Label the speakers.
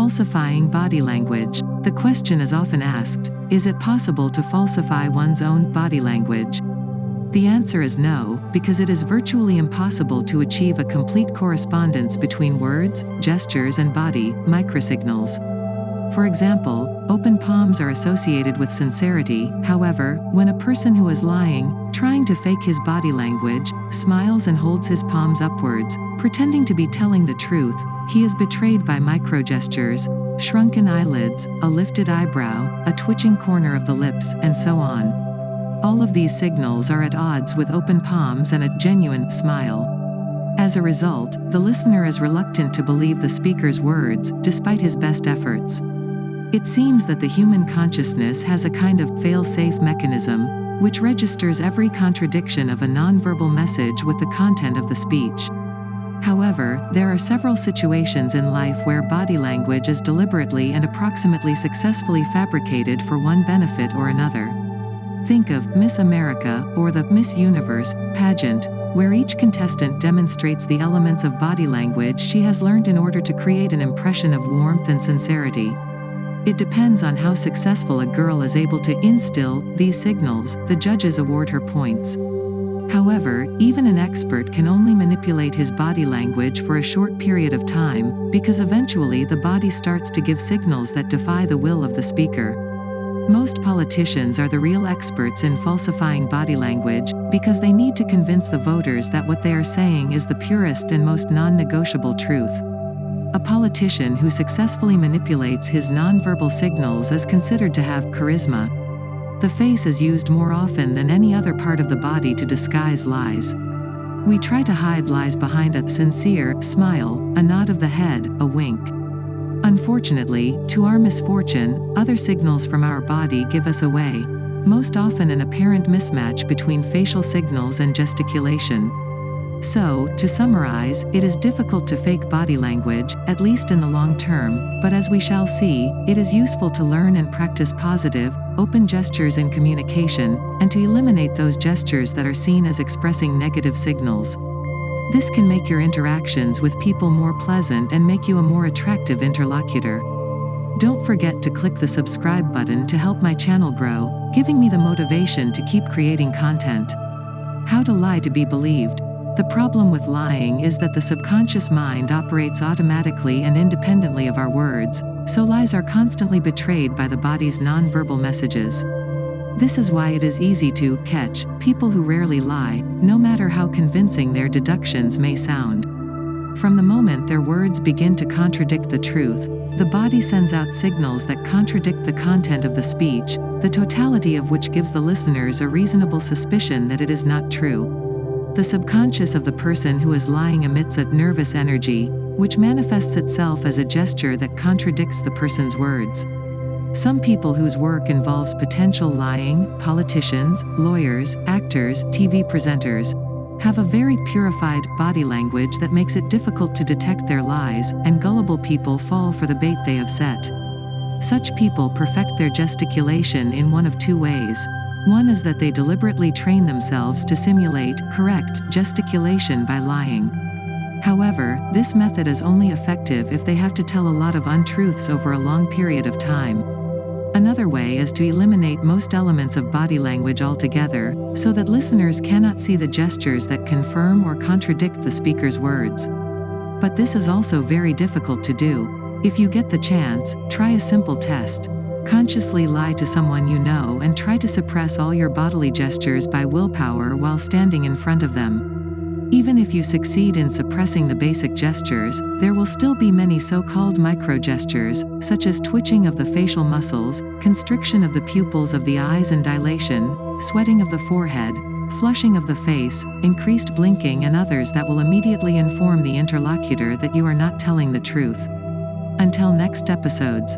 Speaker 1: Falsifying body language. The question is often asked, is it possible to falsify one's own body language? The answer is no, because it is virtually impossible to achieve a complete correspondence between words, gestures and body microsignals. For example, open palms are associated with sincerity. However, when a person who is lying, trying to fake his body language, smiles and holds his palms upwards, pretending to be telling the truth, he is betrayed by microgestures, shrunken eyelids, a lifted eyebrow, a twitching corner of the lips, and so on. All of these signals are at odds with open palms and a genuine smile. As a result, the listener is reluctant to believe the speaker's words, despite his best efforts. It seems that the human consciousness has a kind of fail-safe mechanism, which registers every contradiction of a nonverbal message with the content of the speech. However, there are several situations in life where body language is deliberately and approximately successfully fabricated for one benefit or another. Think of Miss America, or the Miss Universe pageant, where each contestant demonstrates the elements of body language she has learned in order to create an impression of warmth and sincerity. It depends on how successful a girl is able to instill these signals. The judges award her points. However, even an expert can only manipulate his body language for a short period of time, because eventually the body starts to give signals that defy the will of the speaker. Most politicians are the real experts in falsifying body language, because they need to convince the voters that what they are saying is the purest and most non-negotiable truth. A politician who successfully manipulates his nonverbal signals is considered to have charisma. The face is used more often than any other part of the body to disguise lies. We try to hide lies behind a sincere smile, a nod of the head, a wink. Unfortunately, to our misfortune, other signals from our body give us away, most often an apparent mismatch between facial signals and gesticulation. So, to summarize, it is difficult to fake body language, at least in the long term, but as we shall see, it is useful to learn and practice positive, open gestures in communication, and to eliminate those gestures that are seen as expressing negative signals. This can make your interactions with people more pleasant and make you a more attractive interlocutor. Don't forget to click the subscribe button to help my channel grow, giving me the motivation to keep creating content. How to lie to be believed. The problem with lying is that the subconscious mind operates automatically and independently of our words, so lies are constantly betrayed by the body's nonverbal messages. This is why it is easy to catch people who rarely lie, no matter how convincing their deductions may sound. From the moment their words begin to contradict the truth, the body sends out signals that contradict the content of the speech, the totality of which gives the listeners a reasonable suspicion that it is not true. The subconscious of the person who is lying emits a nervous energy, which manifests itself as a gesture that contradicts the person's words. Some people whose work involves potential lying, politicians, lawyers, actors, TV presenters, have a very purified body language that makes it difficult to detect their lies, and gullible people fall for the bait they have set. Such people perfect their gesticulation in one of two ways. One is that they deliberately train themselves to simulate correct gesticulation by lying. However, this method is only effective if they have to tell a lot of untruths over a long period of time. Another way is to eliminate most elements of body language altogether, so that listeners cannot see the gestures that confirm or contradict the speaker's words. But this is also very difficult to do. If you get the chance, try a simple test. Consciously lie to someone you know and try to suppress all your bodily gestures by willpower while standing in front of them. Even if you succeed in suppressing the basic gestures, there will still be many so-called micro-gestures, such as twitching of the facial muscles, constriction of the pupils of the eyes and dilation, sweating of the forehead, flushing of the face, increased blinking and others that will immediately inform the interlocutor that you are not telling the truth. Until next episodes.